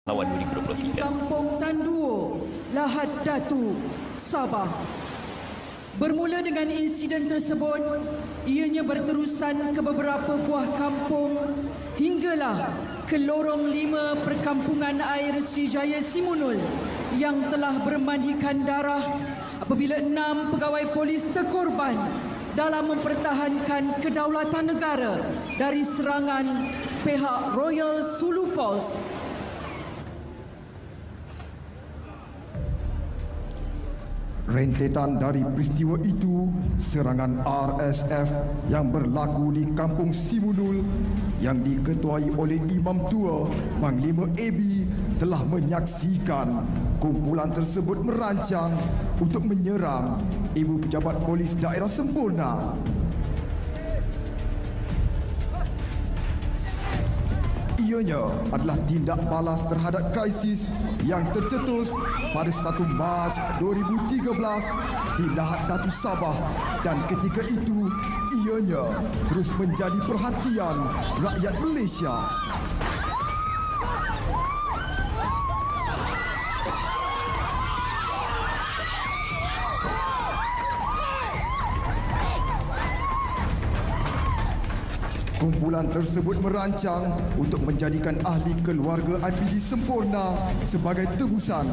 lawan 2023. Kampung Tanduo, Lahad Datu, Sabah. Bermula dengan insiden tersebut, ianya berterusan ke beberapa buah kampung hinggalah ke lorong 5 perkampungan air Srijaya Simunul yang telah bermandikan darah apabila 6 pegawai polis terkorban dalam mempertahankan kedaulatan negara dari serangan pihak Royal Sulu Force. Rentetan dari peristiwa itu, serangan RSF yang berlaku di Kampung Simunul yang diketuai oleh Imam Tua Panglima AB telah menyaksikan kumpulan tersebut merancang untuk menyerang Ibu Pejabat Polis Daerah Semporna. Ianya adalah tindak balas terhadap krisis yang tercetus pada 1 Mac 2013 di Lahad Datu Sabah, dan ketika itu ianya terus menjadi perhatian rakyat Malaysia. Kumpulan tersebut merancang untuk menjadikan ahli keluarga IPD Semporna sebagai tebusan,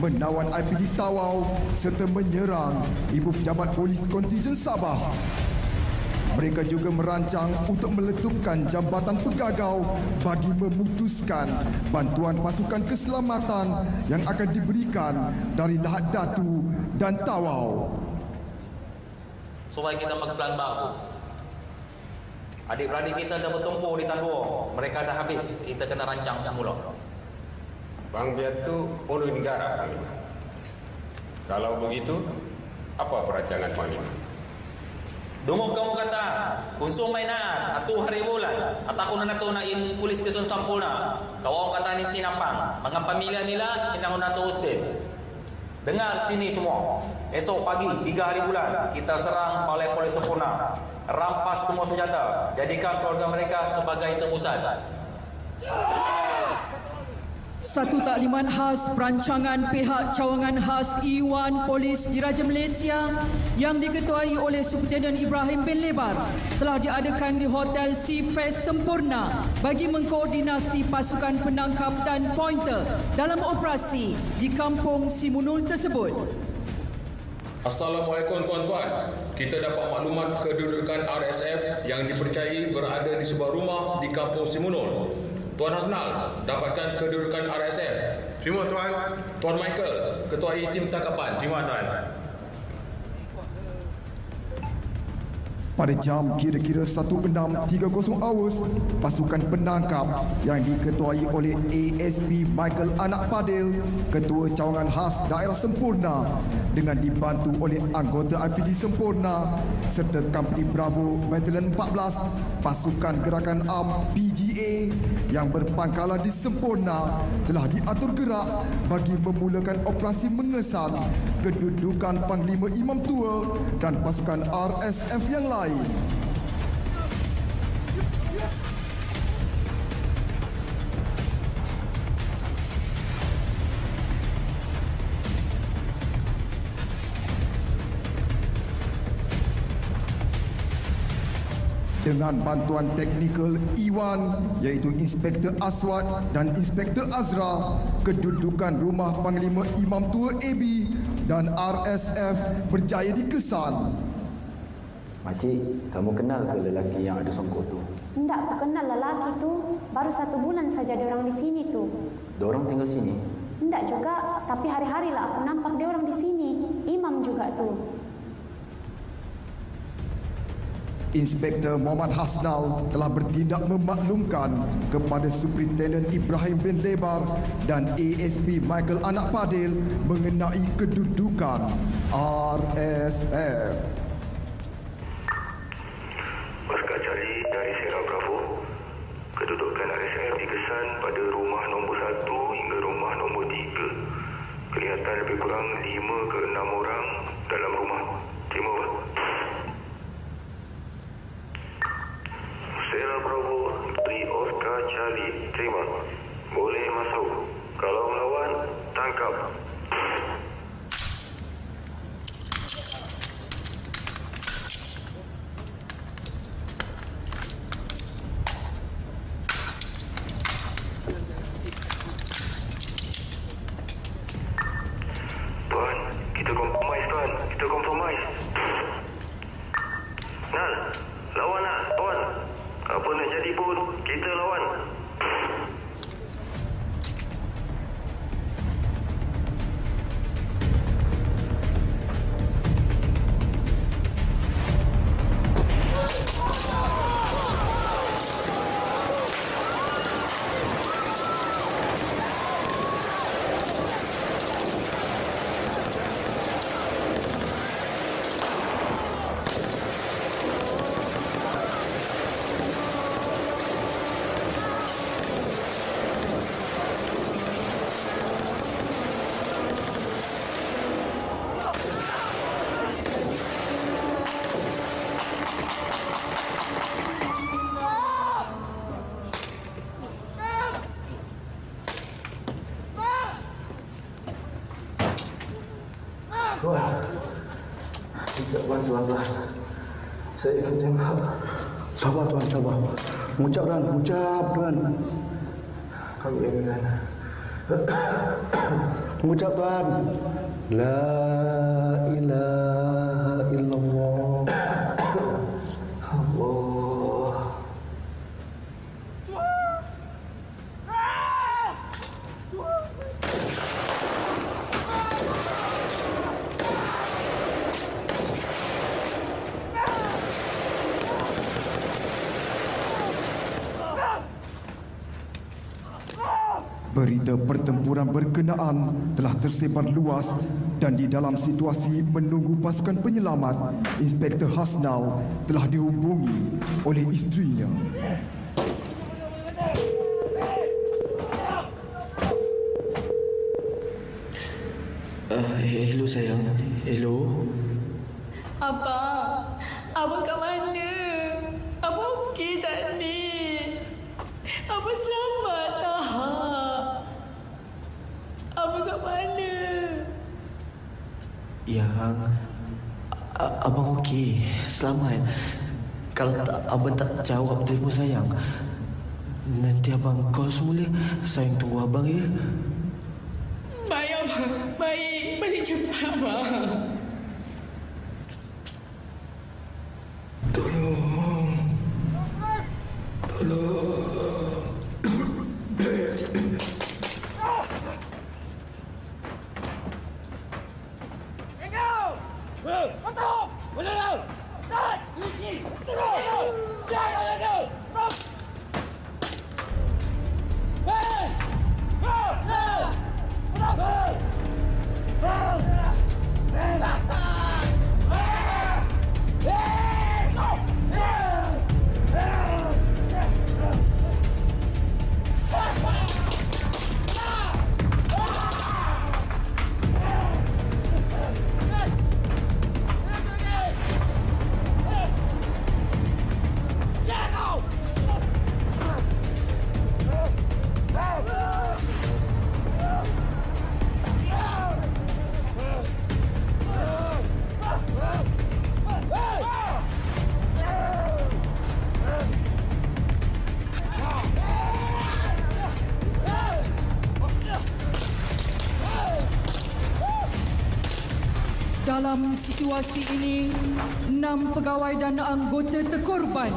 menawan IPD Tawau serta menyerang Ibu Pejabat Polis Kontijen Sabah. Mereka juga merancang untuk meletupkan jambatan pegagau bagi memutuskan bantuan pasukan keselamatan yang akan diberikan dari Lahad Datu dan Tawau. Supaya kita berplan baru. Adik-beradik kita dah bertempur di Tanduo. Mereka dah habis. Kita kena rancang semula. Bang Biat tu puluh negara kami. Kalau begitu, apa perancangan Panglima? Dungu kamu kata, kunsung mainan, atu hari bulan, ataku nanato na in Police Station Sampurna. Kau kata ni sinapang, mga pamilya nila, inang nato usted. Dengar sini semua. Esok pagi 3 hari bulan kita serang Balai Polis Semporna. Rampas semua senjata. Jadikan keluarga mereka sebagai tebusan. Satu takliman khas perancangan pihak cawangan khas Iwan Polis Diraja Malaysia yang diketuai oleh Superintendent Ibrahim bin Lebar telah diadakan di Hotel Seafest Semporna bagi mengkoordinasi pasukan penangkap dan pointer dalam operasi di Kampung Simunul tersebut. Assalamualaikum tuan-tuan. Kita dapat maklumat kedudukan RSF yang dipercayai berada di sebuah rumah di Kampung Simunul. Tuan Hasnal, dapatkan kedudukan RSF. Terima tuan. Tuan Michael, ketuai tim tangkapan. Terima tuan. Pada jam kira-kira 16.30 hours, pasukan penangkap yang diketuai oleh ASP Michael Anak Padil, Ketua Cawangan Khas Daerah Semporna, dengan dibantu oleh anggota IPD Semporna serta Company Bravo Battalion 14, pasukan gerakan AM PGA yang berpangkalan di Semporna telah diatur gerak bagi memulakan operasi mengesan kedudukan Panglima Imam Tua dan pasukan RSF yang lain. Dengan bantuan teknikal Iwan, iaitu Inspektor Aswad dan Inspektor Azra, kedudukan rumah Panglima Imam Tua AB dan RSF berjaya dikesan. Makcik, kamu kenal ke lelaki yang ada songkok tu? Tidak, aku kenal lelaki tu. Baru 1 bulan saja diorang di sini tu. Diorang tinggal sini? Tidak juga, tapi hari-hari lah aku nampak diorang di sini. Imam juga tu. Inspektor Muhammad Hasnal telah bertindak memaklumkan kepada Superintendent Ibrahim bin Lebar dan ASP Michael Anak Padil mengenai kedudukan RSF. Markah Charlie dari Sierra Bravo. Kedudukan RSF dikesan pada rumah nombor 1 hingga rumah nombor 3. Kelihatan lebih kurang 5 ke 6 orang dalam rumah. Terima kasih. Sierra Bravo 3 Oscar Charlie. Terima. Boleh masuk. Kalau melawan, tangkap. Tuan, kita kompromis tuan. Kita kompromis. Nal, lawan lah tuan. Apa nak jadi pun, kita lawan. Tuan. Saya ikut tembak. Sabar tuan, sabar. Mengucap tuan. Kami dengan mengucap tuan. La ilaha illallah. Allah. Berita pertempuran berkenaan telah tersebar luas dan di dalam situasi menunggu pasukan penyelamat, Inspektor Hasnal telah dihubungi oleh isterinya. Hello sayang, hello. Abang kat mana? Abang okey tak ni? Abang selamat tak? Abang kat mana? Yang abang okey, selamat. Kalau abang tak jawab telefon sayang, nanti abang call semula. Sayang tunggu abang ya. Baik abang, baik. Balik cepat abang. Tolong. Dalam situasi ini, 6 pegawai dan anggota terkorban,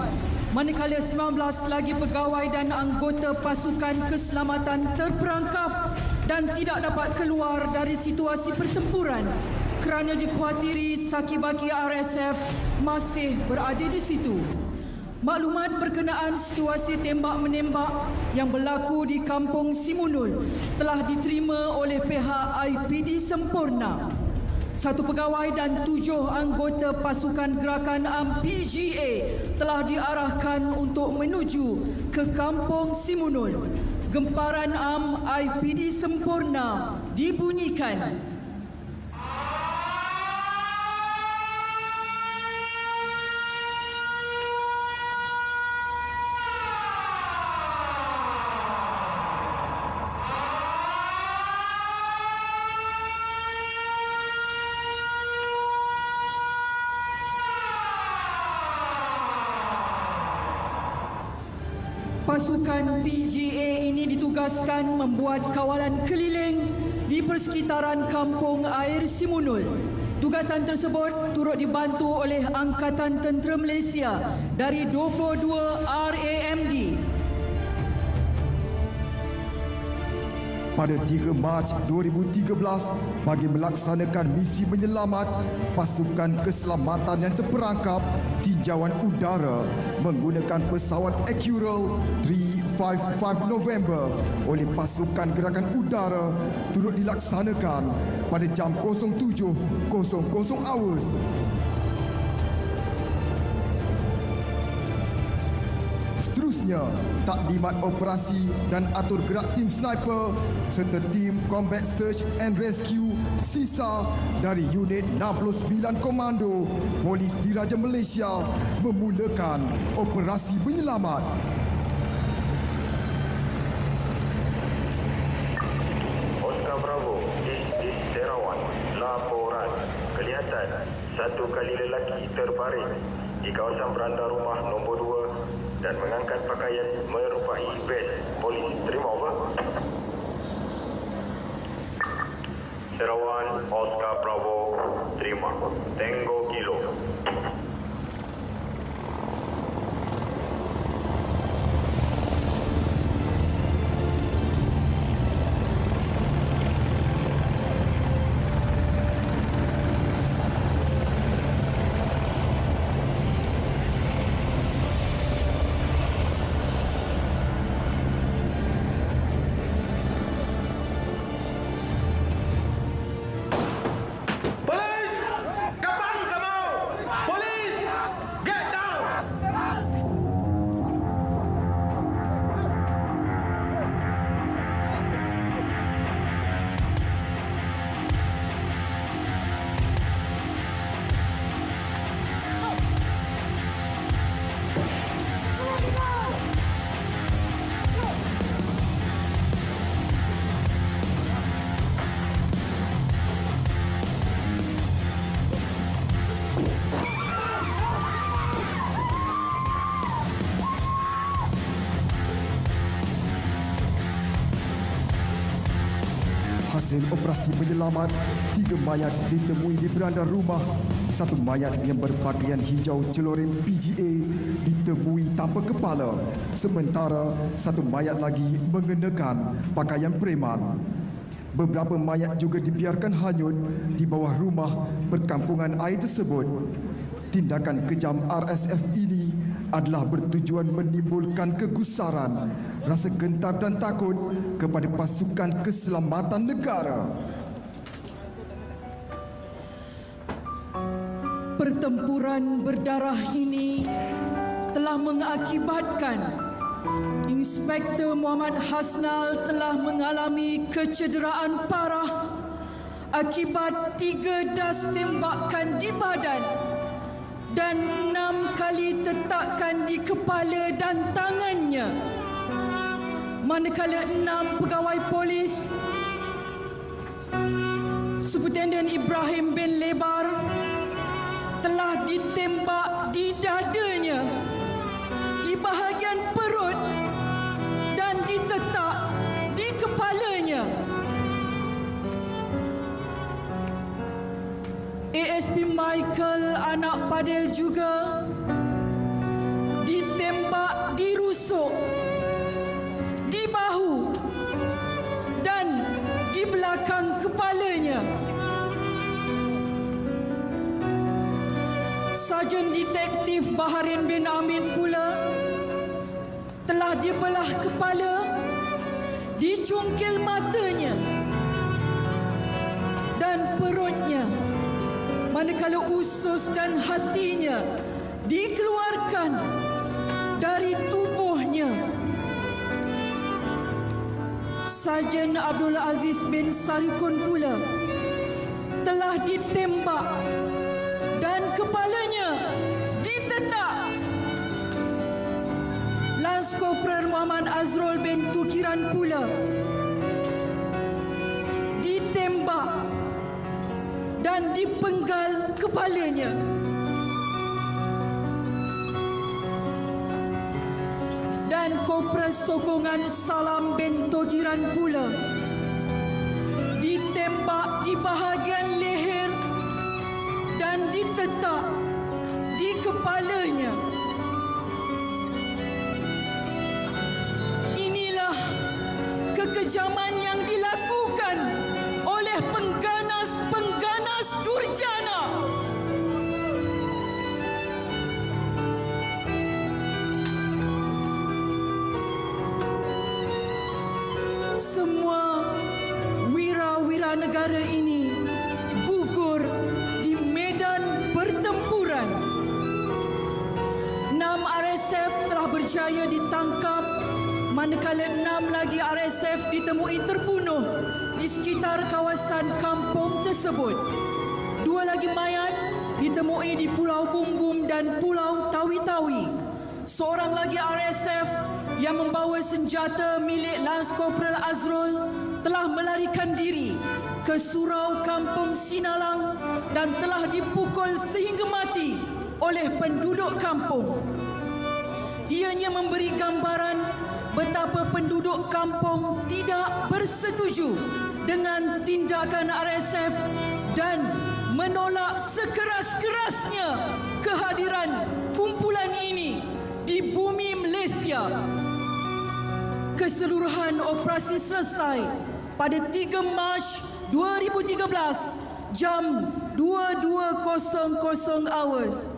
manakala 19 lagi pegawai dan anggota pasukan keselamatan terperangkap dan tidak dapat keluar dari situasi pertempuran kerana dikhawatiri saki-baki RSF masih berada di situ. Maklumat berkenaan situasi tembak-menembak yang berlaku di Kampung Simunul telah diterima oleh pihak IPD Sempurna. 1 pegawai dan 7 anggota pasukan gerakan AM PGA telah diarahkan untuk menuju ke Kampung Simunul. Gemparan AM IPD Sempurna dibunyikan. Pasukan PGA ini ditugaskan membuat kawalan keliling di persekitaran kampung air Simunul. Tugasan tersebut turut dibantu oleh Angkatan Tentera Malaysia dari 22 RAMD. Pada 3 Mac 2013, bagi melaksanakan misi menyelamat, pasukan keselamatan yang terperangkap tinjauan udara menggunakan pesawat Ecural 355 November oleh pasukan gerakan udara turut dilaksanakan pada jam 07.00 hours. Seterusnya, taklimat operasi dan atur gerak tim sniper serta tim Combat Search and Rescue sisa dari unit 69 Komando Polis Diraja Malaysia memulakan operasi penyelamat. Oscar Bravo, di Sarawak. Laporan. Kelihatan satu kali lelaki terbaring di kawasan beranda rumah nombor 2 dan mengangkat pakaian merupai vest polis. Terima, over. Sarawak, Oscar Bravo, terima. Tango Kilo. Hasil operasi penyelamat, 3 mayat ditemui di beranda rumah. 1 mayat yang berpakaian hijau celorin PGA ditemui tanpa kepala. Sementara 1 mayat lagi mengenakan pakaian preman. Beberapa mayat juga dibiarkan hanyut di bawah rumah perkampungan air tersebut. Tindakan kejam RSF ini adalah bertujuan menimbulkan kegusaran, rasa gentar dan takut kepada pasukan keselamatan negara. Pertempuran berdarah ini telah mengakibatkan Inspektor Muhammad Hasnal telah mengalami kecederaan parah akibat 3 das tembakan di badan dan 6 kali tetakan di kepala dan tangannya. Manakala 6 pegawai polis Superintendent Ibrahim bin Lebar telah ditembak di dadanya, di bahagian perut dan ditetak di kepalanya. ASP Michael Anak Padel juga ditembak di rusuk, di bahu dan di belakang kepalanya. Sarjan Detektif Baharin bin Amin pula telah dibelah kepala, dicungkil matanya dan perutnya, manakala usus dan hatinya dikeluarkan dari tubuhnya. Sarjan Abdul Aziz bin Sarikun pula telah ditembak dan kepalanya ditetak. Lance Corporal Muhammad Azrul bin Tukiran pula ditembak dan dipenggal kepalanya. dan Kopral Sokongan Salam Bentogiran pula ditembak di bahagian leher dan ditetak di kepalanya. Inilah kekejaman yang dilakukan oleh pengganas-pengganas durjana. Semua wira-wira negara ini gugur di medan pertempuran. 6 RSF telah berjaya ditangkap, manakala 6 lagi RSF ditemui terbunuh di sekitar kawasan kampung tersebut. 2 lagi mayat ditemui di Pulau Bumbum dan Pulau Tawi-Tawi. Seorang lagi RSF yang membawa senjata milik Lance Corporal Azrul telah melarikan diri ke surau kampung Sinalang dan telah dipukul sehingga mati oleh penduduk kampung. Ianya memberi gambaran betapa penduduk kampung tidak bersetuju dengan tindakan RSF dan menolak sekeras-kerasnya kehadiran kumpulan ini di bumi Malaysia. Keseluruhan operasi selesai pada 3 Mac 2013 jam 22.00 hours.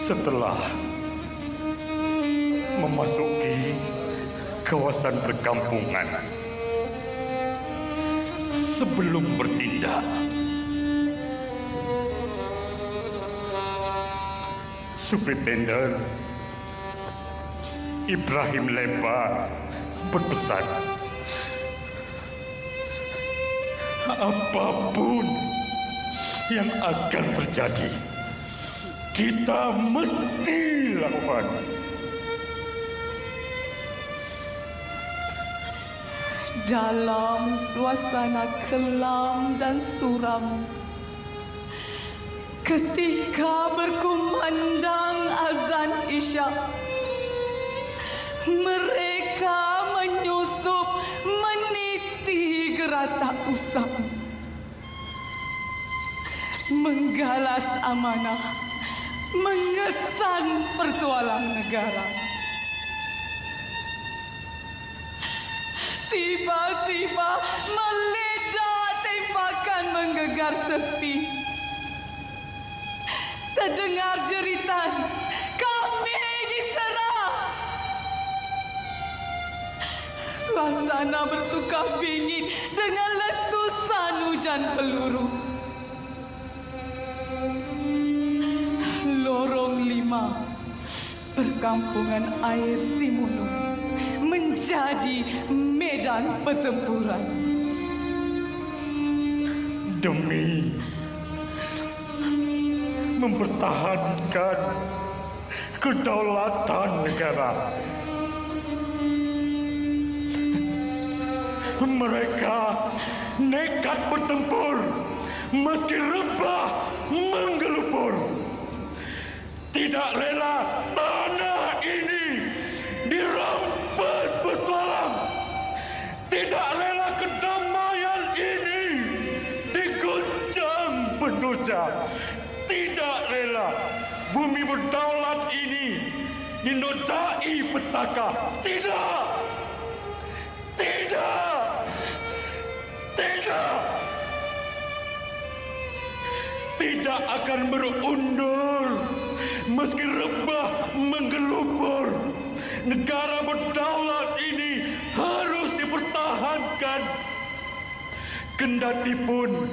Setelah memasuki kawasan perkampungan, sebelum bertindak, Superintenden Ibrahim Lebar berpesan, apapun yang akan terjadi, kita mesti lakukan. Dalam suasana kelam dan suram, ketika berkumandang azan Isyak, mereka menyusup meniti geratak usang, menggalas amanah, mengesan pertualang negara. Tiba-tiba meledak tembakan menggegar sepi. Terdengar jeritan, kami diserang. Suasana bertukar bingit dengan letusan hujan peluru. Lorong 5, perkampungan air Simunun menjadi medan pertempuran. Demi mempertahankan kedaulatan negara, mereka nekat bertempur meski rebah menggelupur. Tidak rela tanah ini dirampas petualang. Tidak rela kedamaian ini diguncang pendusta. Tidak rela bumi berdaulat ini dinodai petaka. Tidak. Tidak. Tidak. Tidak akan berundur meski rebah menggelupur. Negara berdaulat ini harus dipertahankan. Kendatipun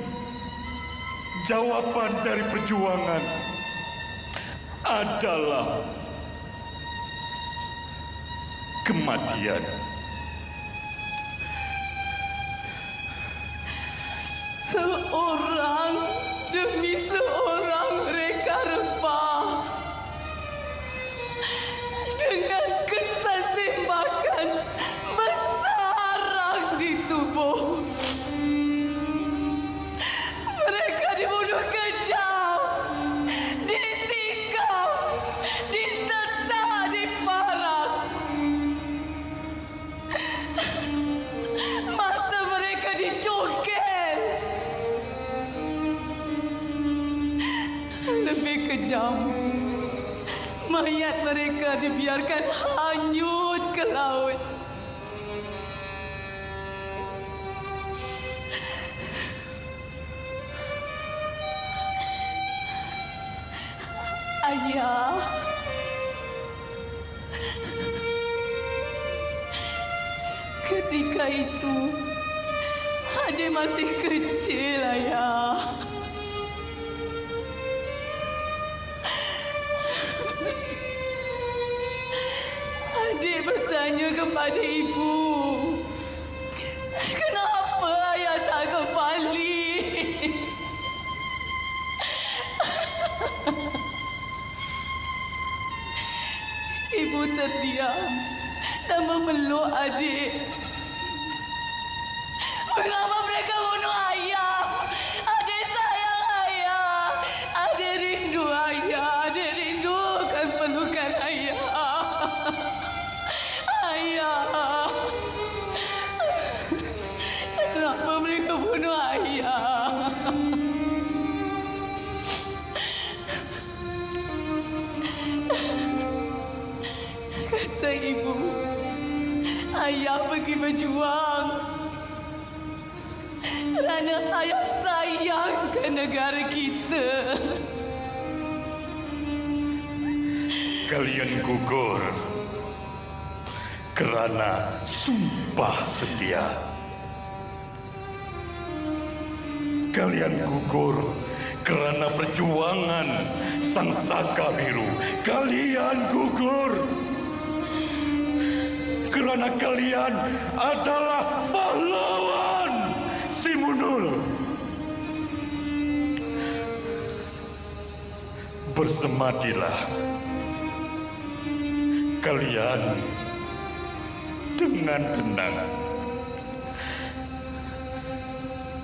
jawapan dari perjuangan adalah kematian. Seorang demi seorang mereka rebah kejam. Mayat mereka dibiarkan hanyut ke laut. Ayah, ketika itu adik masih kecil, Ayah. Adik bertanya kepada ibu, kenapa ayah tak kembali? Ibu terdiam dan memeluk adik. Mengapa mereka bunuh ayah? Adik sayang ayah. Adik rindu ayah. Adik rindukan pelukan ayah. Ayah. Kenapa mereka bunuh ayah? Kata ibu, ayah pergi berjuang kerana ayah sayang ke negara kita. Kalian gugur kerana sumpah setia. Kalian gugur kerana perjuangan Sang Saka Biru. Kalian gugur kerana kalian adalah pahlawan Simunul. Bersemadilah kalian dengan tenang.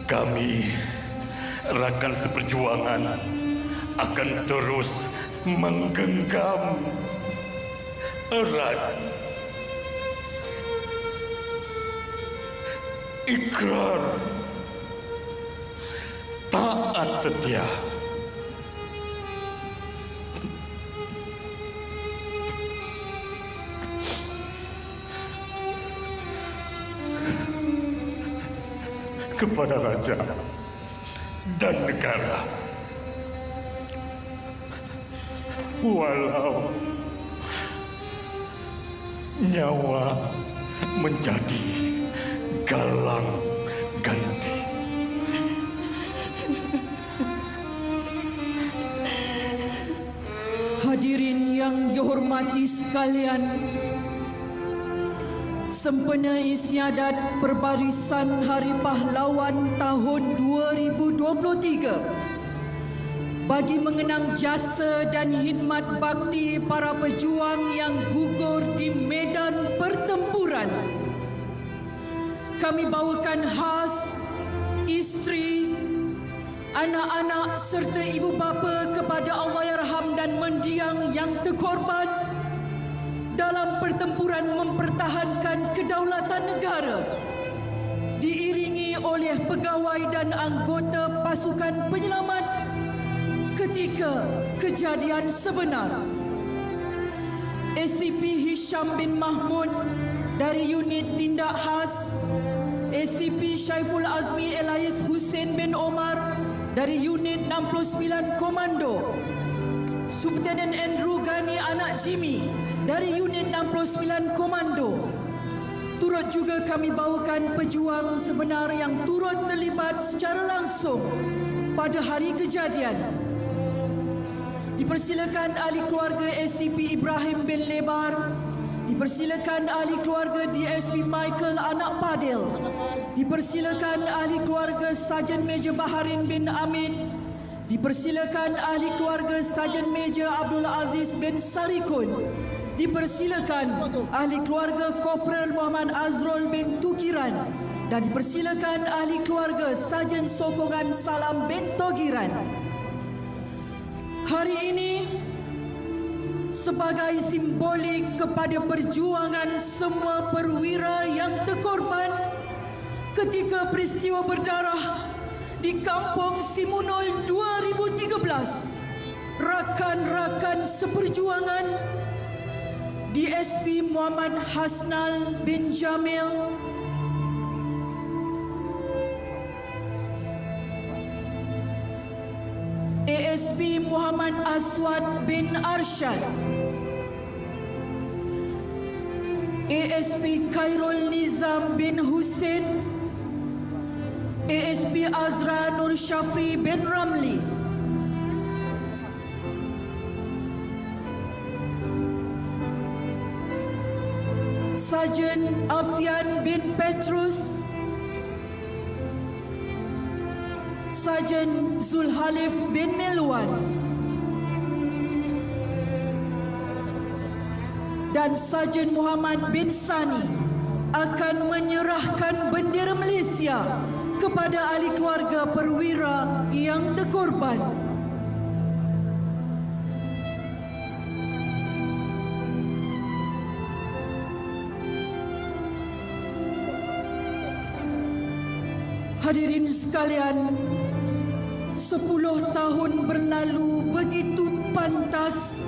Kami rakan seperjuangan akan terus menggenggam erat ikrar taat setia. Kepada raja dan negara, walau nyawa menjadi galang ganti. Hadirin yang dihormati sekalian, sempena istiadat Perbarisan Hari Pahlawan tahun 2023 bagi mengenang jasa dan khidmat bakti para pejuang yang gugur di medan pertempuran, kami bawakan khas isteri, anak-anak serta ibu bapa kepada Allahyarham dan mendiang yang terkorban dalam pertempuran mempertahankan kedaulatan negara, diiringi oleh pegawai dan anggota pasukan penyelamat ketika kejadian sebenar. ACP Hisham bin Mahmud dari Unit Tindak Khas, ACP Syaiful Azmi Elais Hussein bin Omar dari Unit 69 Komando, Subtenen Andrew Gani anak Jimmy dari Unit 69 Komando. Turut juga kami bawakan pejuang sebenar yang turut terlibat secara langsung pada hari kejadian. Dipersilakan ahli keluarga ACP Ibrahim bin Lebar, dipersilakan ahli keluarga DSP Michael anak Padel, dipersilakan ahli keluarga Sarjan Meja Baharin bin Amin, dipersilakan ahli keluarga Sarjan Meja Abdul Aziz bin Sarikun, dipersilakan ahli keluarga Kopral Muhammad Azrul bin Tukiran, dan dipersilakan ahli keluarga Sarjan Sokongan Salam bin Togiran. Hari ini sebagai simbolik kepada perjuangan semua perwira yang terkorban ketika peristiwa berdarah di Kampung Simunul 2013, rakan-rakan seperjuangan, DSP Muhammad Hasnal bin Jamil, ASP Muhammad Aswad bin Arsyad, ASP Khairul Nizam bin Hussein, ASP Azra Nur Syafri bin Ramli, Sajen Afian bin Petrus, Sajen Zulhalif bin Milwan, dan Sajen Muhammad bin Sani akan menyerahkan bendera Malaysia kepada ahli keluarga perwira yang terkorban. Hadirin sekalian, 10 tahun berlalu begitu pantas.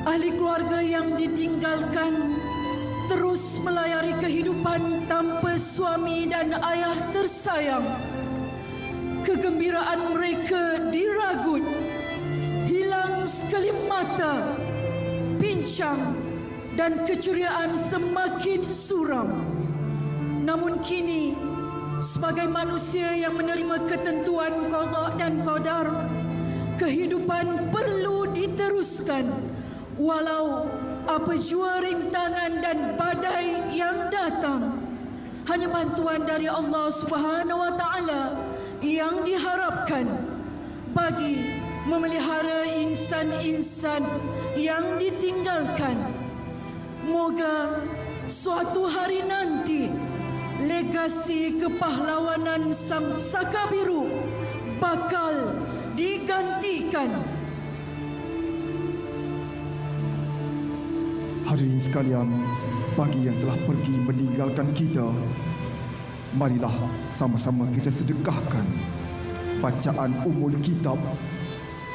Ahli keluarga yang ditinggalkan terus melayari kehidupan tanpa suami dan ayah tersayang. Kegembiraan mereka diragut, hilang sekelip mata, pincang dan keceriaan semakin suram. Namun kini, sebagai manusia yang menerima ketentuan qada dan qadar, kehidupan perlu diteruskan walau apa jua rintangan dan badai yang datang. Hanya bantuan dari Allah Subhanahu wa taala yang diharapkan bagi memelihara insan-insan yang ditinggalkan. Moga suatu hari nanti legasi kepahlawanan Sang Saka Biru bakal digantikan. Hadirin sekalian, bagi yang telah pergi meninggalkan kita, marilah sama-sama kita sedekahkan bacaan umul kitab.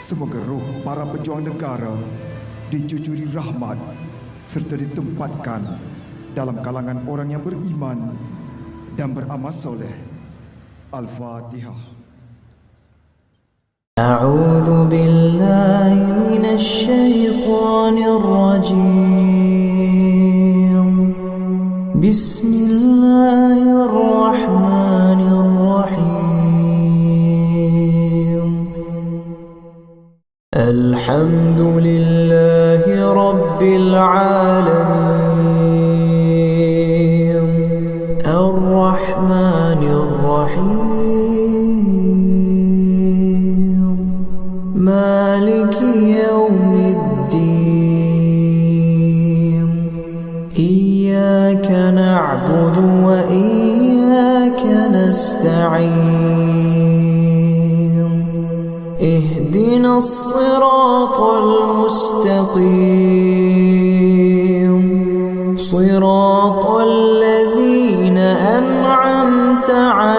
Semoga roh para pejuang negara dicucuri rahmat serta ditempatkan dalam kalangan orang yang beriman dan beramal soleh. Al-Fatihah. أعوذ بالله من الشيطان الرجيم بسم الله الرحمن الرحيم الحمد لله رب العالمين الرحمن الرحيم مالك يوم الدين إياك نعبد وإياك نستعين اهدنا الصراط المستقيم صراط الذين أنعمت عليهم